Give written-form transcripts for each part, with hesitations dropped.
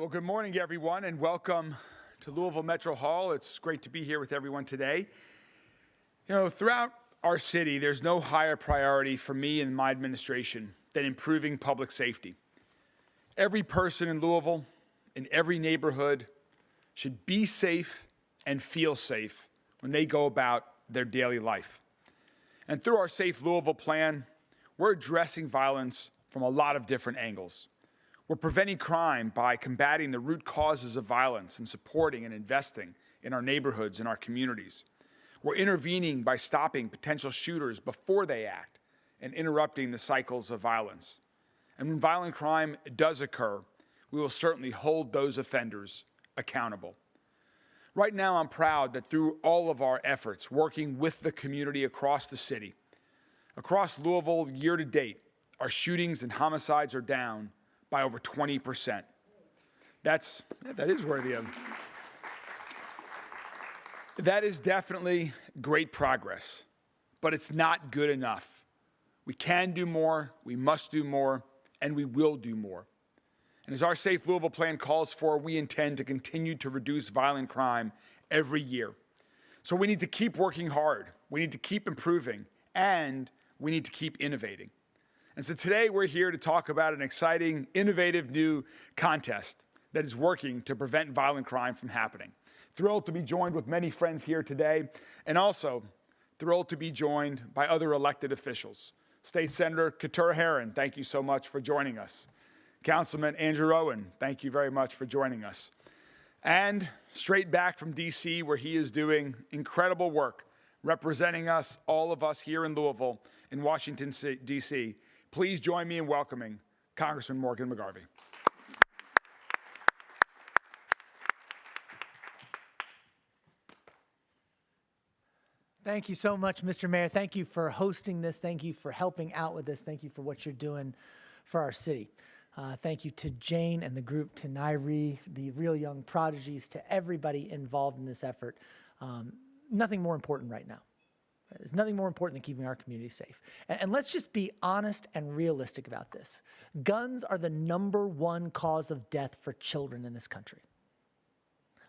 Well, good morning, everyone, and welcome to Louisville Metro Hall. It's great to be here with everyone today. You know, throughout our city, there's no higher priority for me and my administration than improving public safety. Every person in Louisville, in every neighborhood, should be safe and feel safe when they go about their daily life. And through our Safe Louisville plan, we're addressing violence from a lot of different angles. We're preventing crime by combating the root causes of violence and supporting and investing in our neighborhoods and our communities. We're intervening by stopping potential shooters before they act and interrupting the cycles of violence. And when violent crime does occur, we will certainly hold those offenders accountable. Right now, I'm proud that through all of our efforts working with the community across the city, across Louisville year to date, our shootings and homicides are down by over 20%. That is worthy of. That is definitely great progress, but it's not good enough. We can do more, we must do more, and we will do more. And as our Safe Louisville plan calls for, we intend to continue to reduce violent crime every year. So we need to keep working hard, we need to keep improving, and we need to keep innovating. And so today we're here to talk about an exciting, innovative new contest that is working to prevent violent crime from happening. Thrilled to be joined with many friends here today, and also thrilled to be joined by other elected officials. State Senator Keturah Herron, thank you so much for joining us. Councilman Andrew Owen, thank you very much for joining us. And straight back from D.C., where he is doing incredible work representing us, all of us here in Louisville, in Washington, D.C., please join me in welcoming Congressman Morgan McGarvey. Thank you so much, Mr. Mayor. Thank you for hosting this. Thank you for helping out with this. Thank you for what you're doing for our city. Thank you to Jane and the group, to Nairi, the Real Young Prodigies, to everybody involved in this effort. Nothing more important right now. There's nothing more important than keeping our community safe. And let's just be honest and realistic about this. Guns are the #1 cause of death for children in this country.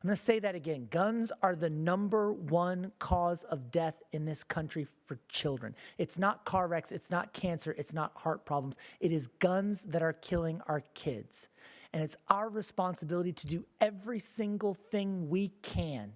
I'm going to say that again. Guns are the #1 cause of death in this country for children. It's not car wrecks, it's not cancer, it's not heart problems. It is guns that are killing our kids. And it's our responsibility to do every single thing we can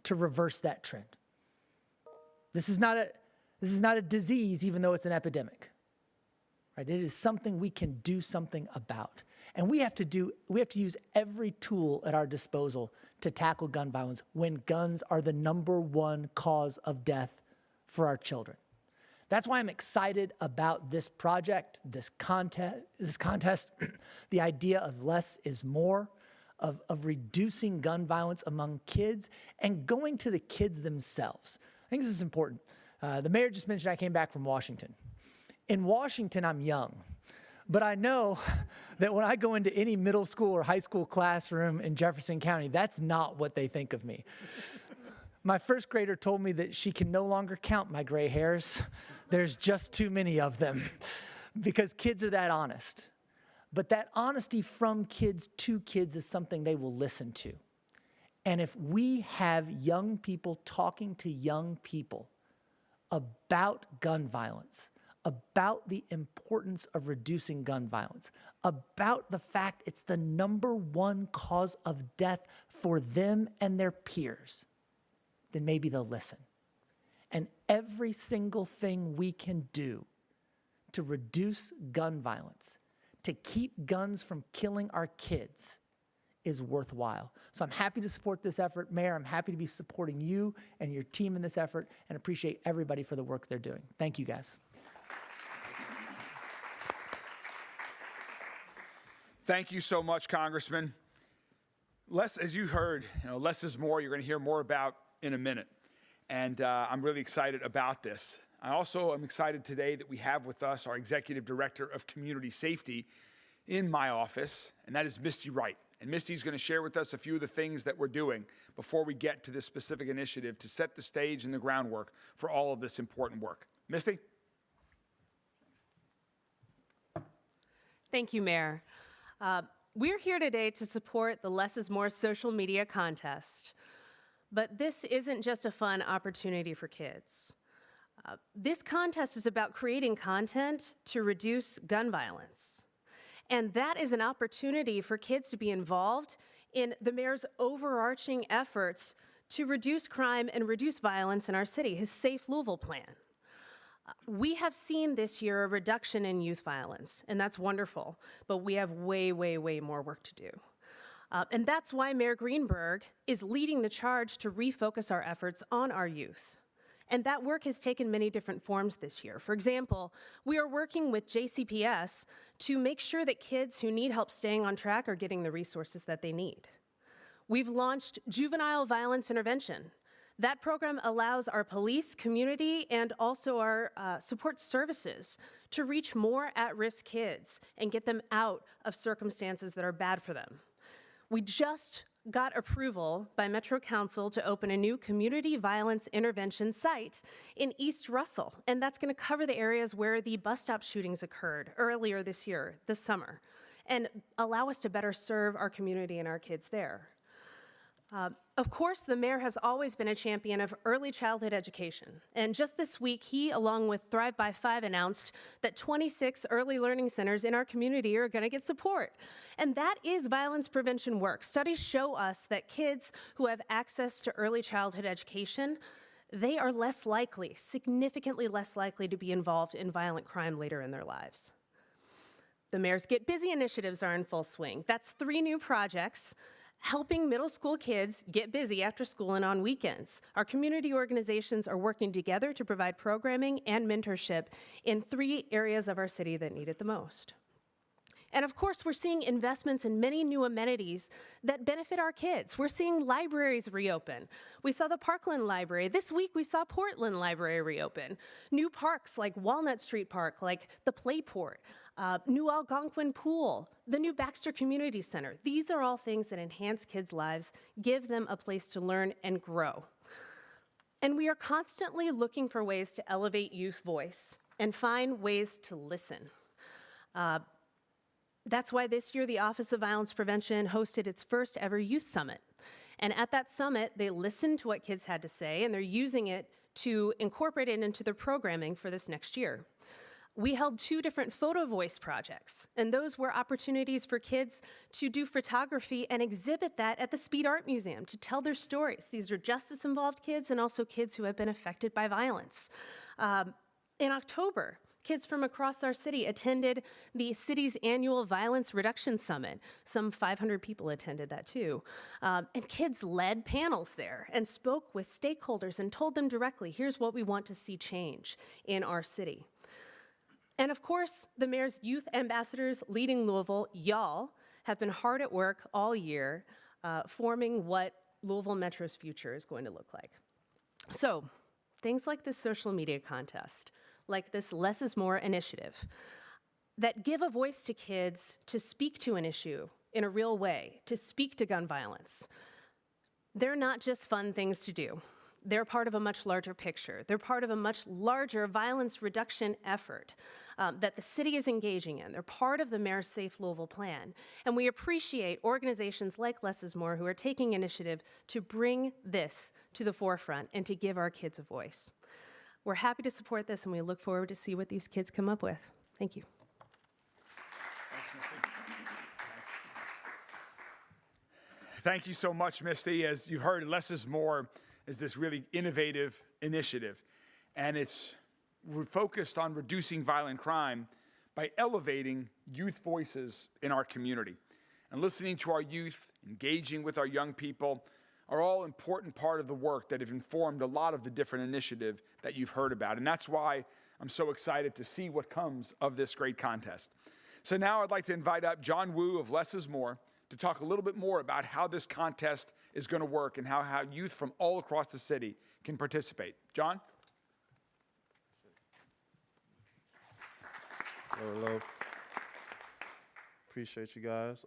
to reverse that trend. This is not a disease, even though it's an epidemic. Right? It is something we can do something about. And we have to use every tool at our disposal to tackle gun violence when guns are the #1 cause of death for our children. That's why I'm excited about this project, this contest, the idea of less is more, of reducing gun violence among kids and going to the kids themselves. I think this is important. The mayor just mentioned I came back from Washington. In Washington, I'm young, but I know that when I go into any middle school or high school classroom in Jefferson County, that's not what they think of me. My first grader told me that she can no longer count my gray hairs. There's just too many of them because kids are that honest. But that honesty from kids to kids is something they will listen to. And if we have young people talking to young people about gun violence, about the importance of reducing gun violence, about the fact it's the #1 cause of death for them and their peers, then maybe they'll listen. And every single thing we can do to reduce gun violence, to keep guns from killing our kids, is worthwhile. So I'm happy to support this effort. Mayor, I'm happy to be supporting you and your team in this effort and appreciate everybody for the work they're doing. Thank you, guys. Thank you so much, Congressman. Less, as you heard, less is more. You're going to hear more about in a minute. And I'm really excited about this. I also am excited today that we have with us our Executive Director of Community Safety in my office, and that is Misty Wright. And Misty's going to share with us a few of the things that we're doing before we get to this specific initiative to set the stage and the groundwork for all of this important work. Misty? Thank you, Mayor. We're here today to support the Less is More social media contest. But this isn't just a fun opportunity for kids. This contest is about creating content to reduce gun violence. And that is an opportunity for kids to be involved in the mayor's overarching efforts to reduce crime and reduce violence in our city, his Safe Louisville plan. We have seen this year a reduction in youth violence, and that's wonderful, but we have way, way, way more work to do. And that's why Mayor Greenberg is leading the charge to refocus our efforts on our youth. And that work has taken many different forms this year. For example, we are working with JCPS to make sure that kids who need help staying on track are getting the resources that they need. We've launched Juvenile Violence Intervention. That program allows our police, community, and also our support services to reach more at-risk kids and get them out of circumstances that are bad for them. We just got approval by Metro Council to open a new community violence intervention site in East Russell, and that's going to cover the areas where the bus stop shootings occurred earlier this year, this summer, and allow us to better serve our community and our kids there. Of course, the mayor has always been a champion of early childhood education. And just this week, he, along with Thrive by 5, announced that 26 early learning centers in our community are going to get support. And that is violence prevention work. Studies show us that kids who have access to early childhood education, they are less likely, significantly less likely to be involved in violent crime later in their lives. The Mayor's Get Busy initiatives are in full swing. That's 3 new projects helping middle school kids get busy after school and on weekends. Our community organizations are working together to provide programming and mentorship in 3 areas of our city that need it the most. And of course, we're seeing investments in many new amenities that benefit our kids. We're seeing libraries reopen. We saw the Parkland Library. This week, we saw Portland Library reopen. New parks like Walnut Street Park, like the Playport, new Algonquin Pool, the new Baxter Community Center. These are all things that enhance kids' lives, give them a place to learn and grow. And we are constantly looking for ways to elevate youth voice and find ways to listen. That's why this year the Office of Violence Prevention hosted its first ever youth summit. And at that summit, they listened to what kids had to say, and they're using it to incorporate it into their programming for this next year. We held 2 different photo voice projects, and those were opportunities for kids to do photography and exhibit that at the Speed Art Museum to tell their stories. These are justice-involved kids and also kids who have been affected by violence. In October, kids from across our city attended the city's annual Violence Reduction Summit. Some 500 people attended that too. And kids led panels there and spoke with stakeholders and told them directly, here's what we want to see change in our city. And of course, the mayor's youth ambassadors leading Louisville, y'all, have been hard at work all year forming what Louisville Metro's future is going to look like. So, things like this social media contest, like this Less is More initiative, that give a voice to kids to speak to an issue in a real way, to speak to gun violence. They're not just fun things to do. They're part of a much larger picture. They're part of a much larger violence reduction effort that the city is engaging in. They're part of the Mayor's Safe Louisville plan. And we appreciate organizations like Less is More who are taking initiative to bring this to the forefront and to give our kids a voice. We're happy to support this, and we look forward to see what these kids come up with. Thank you. Thanks, Misty. Thanks. Thank you so much, Misty. As you've heard, Less is More is this really innovative initiative, and we're focused on reducing violent crime by elevating youth voices in our community. And listening to our youth, engaging with our young people, are all important part of the work that have informed a lot of the different initiative that you've heard about. And that's why I'm so excited to see what comes of this great contest. So now I'd like to invite up John Wu of Less is More to talk a little bit more about how this contest is going to work and how youth from all across the city can participate. John? Hello. Appreciate you guys.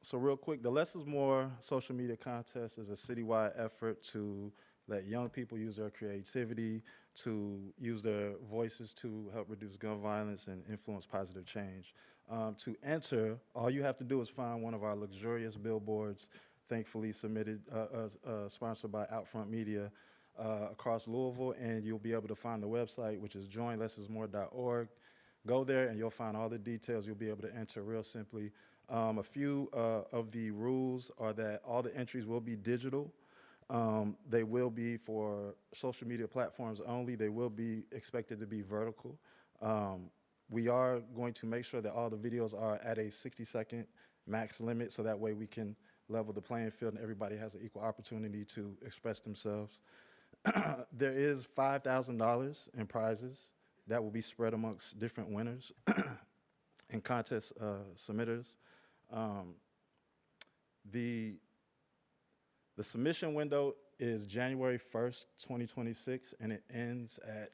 So real quick, the Less is More social media contest is a citywide effort to let young people use their creativity, to use their voices to help reduce gun violence and influence positive change. To enter, all you have to do is find one of our luxurious billboards, thankfully sponsored by Outfront Media across Louisville, and you'll be able to find the website, which is joinlessismore.org. Go there and you'll find all the details. You'll be able to enter real simply. A few of the rules are that all the entries will be digital. They will be for social media platforms only. They will be expected to be vertical. We are going to make sure that all the videos are at a 60-second max limit, so that way we can level the playing field and everybody has an equal opportunity to express themselves. There is $5,000 in prizes that will be spread amongst different winners and contest submitters. The submission window is January 1st, 2026, and it ends at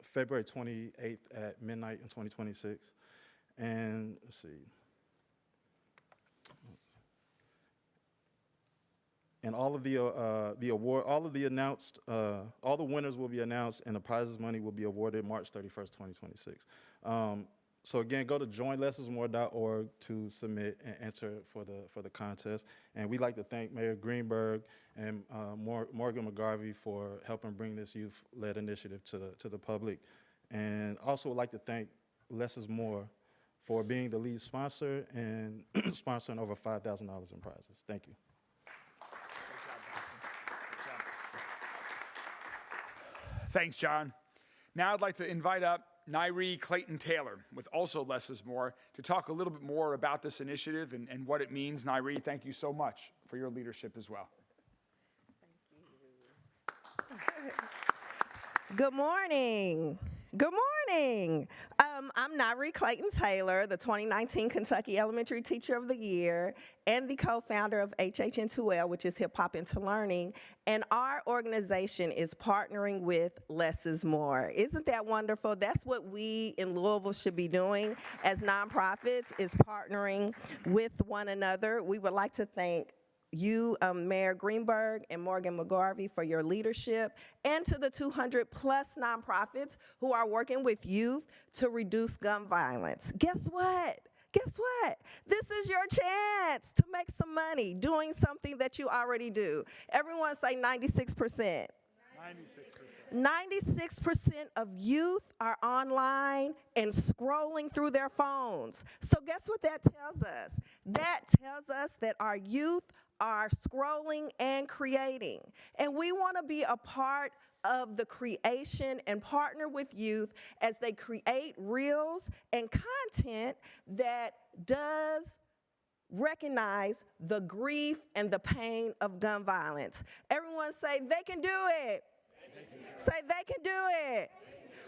February 28th at midnight in 2026. And let's see. And all of the award, all of the announced, all the winners will be announced, and the prizes money will be awarded March 31st, 2026. So again, go to joinlessismore.org to submit and enter for the contest. And we'd like to thank Mayor Greenberg and Morgan McGarvey for helping bring this youth-led initiative to the public. And also would like to thank Less is More for being the lead sponsor and sponsoring over $5,000 in prizes. Thank you. Thanks, John. Now I'd like to invite up Nairi Clayton-Taylor with also Less is More to talk a little bit more about this initiative and what it means. Nairi, thank you so much for your leadership as well. Good morning. Good morning. I'm Nairi Clayton-Taylor, the 2019 Kentucky Elementary Teacher of the Year and the co-founder of HHN2L, which is Hip Hop into Learning. And our organization is partnering with Less is More. Isn't that wonderful? That's what we in Louisville should be doing as nonprofits, is partnering with one another. We would like to thank you, Mayor Greenberg and Morgan McGarvey, for your leadership, and to the 200 plus nonprofits who are working with youth to reduce gun violence. Guess what? Guess what? This is your chance to make some money doing something that you already do. Everyone say 96%. 96% of youth are online and scrolling through their phones. So guess what that tells us? That tells us that our youth are scrolling and creating. And we want to be a part of the creation and partner with youth as they create reels and content that does recognize the grief and the pain of gun violence. Everyone say, they can do it. Say, they can do it.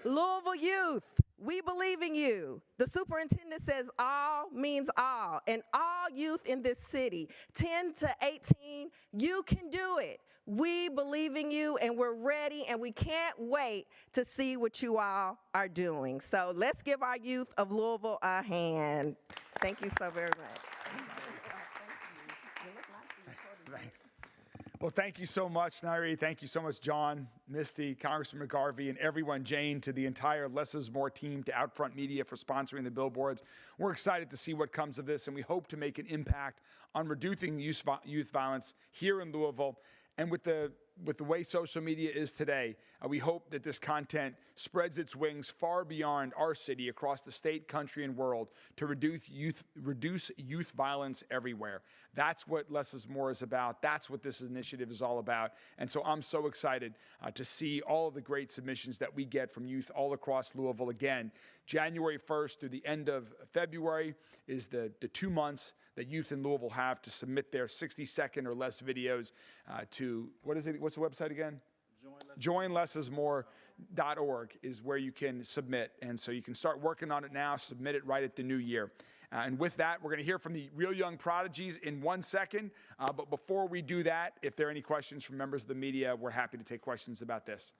Louisville youth, we believe in you. The superintendent says all means all, and all youth in this city, 10 to 18, you can do it. We believe in you, and we're ready, and we can't wait to see what you all are doing. So let's give our youth of Louisville a hand. Thank you so very much. Thanks. Well, thank you so much, Nairi. Thank you so much, John, Misty, Congressman McGarvey, and everyone, Jane, to the entire Less is More team, to Outfront Media for sponsoring the billboards. We're excited to see what comes of this, and we hope to make an impact on reducing youth violence here in Louisville. And with the way social media is today, we hope that this content spreads its wings far beyond our city, across the state, country, and world, to reduce youth violence everywhere. That's what Less is More is about. That's what this initiative is all about. And so I'm so excited to see all of the great submissions that we get from youth all across Louisville. Again, January 1st through the end of February is the 2 months that youth in Louisville have to submit their 60-second or less videos to, what's the website again? Joinlessismore.org is where you can submit. And so you can start working on it now, submit it right at the new year. And with that, we're going to hear from the Real Young Prodigies in 1 second. But before we do that, if there are any questions from members of the media, we're happy to take questions about this.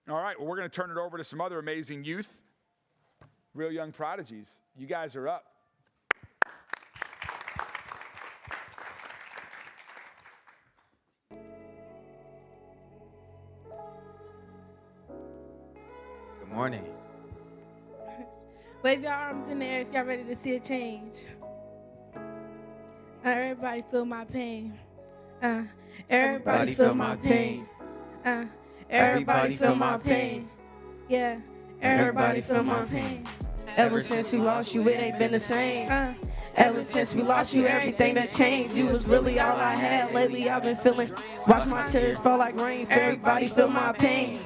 All right, well, we're going to turn it over to some other amazing youth, Real Young Prodigies. You guys are up. Good morning. Wave your arms in the air if y'all ready to see a change. Everybody feel my pain. Everybody feel my pain. Everybody feel my pain. Yeah, everybody feel my pain. Ever since we lost you, it ain't been the same. Ever since we lost you, everything that changed. You was really all I had. Lately I've been feeling, watch my tears fall like rain. Everybody feel my pain.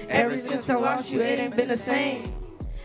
Ever since I lost you, it ain't been the same.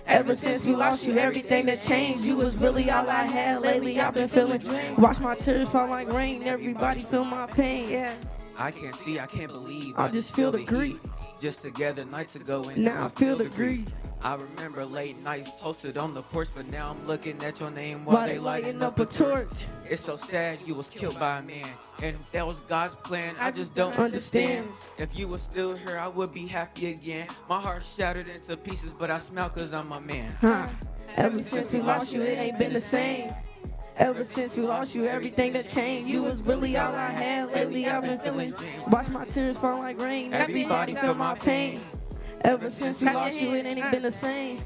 Ever since we lost you, everything that changed. You was really all I had. Lately I've been feeling, watch my tears fall like rain. Everybody feel my pain. Yeah. I can't see, I can't believe. I just feel the grief. Just together nights ago and Now I feel the grief. I remember late nights posted on the porch, but now I'm looking at your name While they lighting up a torch. It's so sad you was killed by a man, and if that was God's plan, I just don't understand. If you were still here, I would be happy again. My heart shattered into pieces, but I smile cause I'm a man. Ever since we lost you, it ain't been the same. Ever since we lost you, everything that changed. You was really all I had. Lately I've been feeling, watch my tears fall like rain. Everybody feel my pain. Ever since we lost you, it ain't been the same.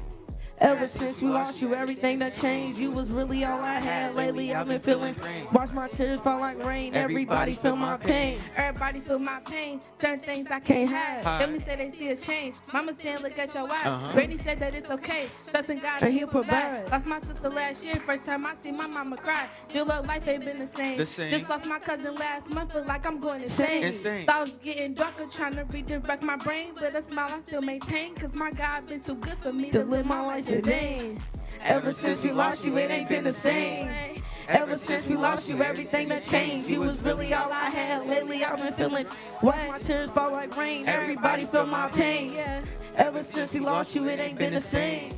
Ever since we lost you, everything that changed. You was really all I had. Lately I've been feeling, watch my tears fall like rain. Everybody feel my pain. Everybody feel my pain. Certain things I can't hide. Let me say they see a change. Mama saying look at your wife. Granny said that it's okay. Trusting God and He'll provide. Lost my sister last year. First time I see my mama cry. Feel like life ain't been the same. Just lost my cousin last month. Feel like I'm going insane. Thoughts getting darker. Trying to redirect my brain. But a smile I still maintain. Cause my God been too good for me to live my life in vain. Ever since we lost you, it ain't been the same. Ever since we lost you, everything that changed. You was really all I had. Lately I've been feeling, watch my tears fall like rain. Everybody feel my pain. Ever since we lost you, it ain't been the same.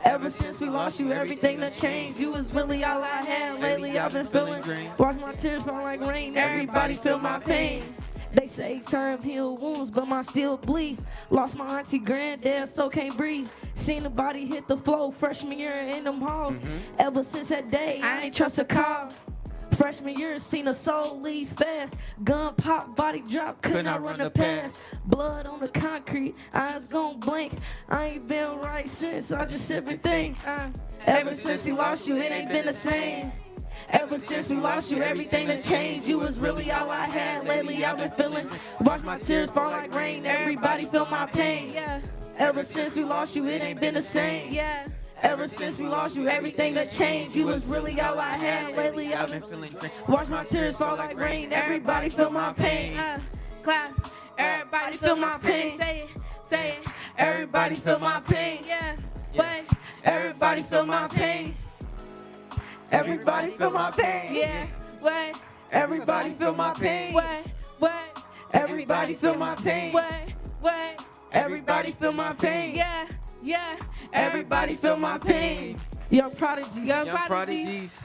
Ever since we lost you, everything that changed. You was really all I had. Lately I've been feeling, watch my tears fall like rain. Everybody feel my pain. They say time heal wounds, but mine still bleed. Lost my auntie, granddad, so can't breathe. Seen the body hit the floor freshman year in them halls. Ever since that day, I ain't trust a call. Freshman year, seen a soul leave fast. Gun pop, body drop, could not run the pass. Blood on the concrete, eyes gon' blink. I ain't been right since, I just sit and think. Ever since we lost you, it ain't been the same. Ever since we lost you, everything that changed. You was really all I had. Lately I've been feeling, watch my tears fall like rain. Everybody feel my pain. Ever since we lost you, it ain't been the same. Ever since we lost you, everything that changed. You was really all I had. Lately I've been feeling, watch my tears fall like rain. Everybody feel my pain. Clap. Everybody feel my pain. Say it. Everybody feel my pain. What? Everybody feel my pain. Everybody feel my pain. Yeah. What? Everybody feel my pain. What? Everybody feel my pain. What? Everybody feel my pain. Yeah. Everybody feel my pain. Young prodigies. Young Young prodigies. prodigies.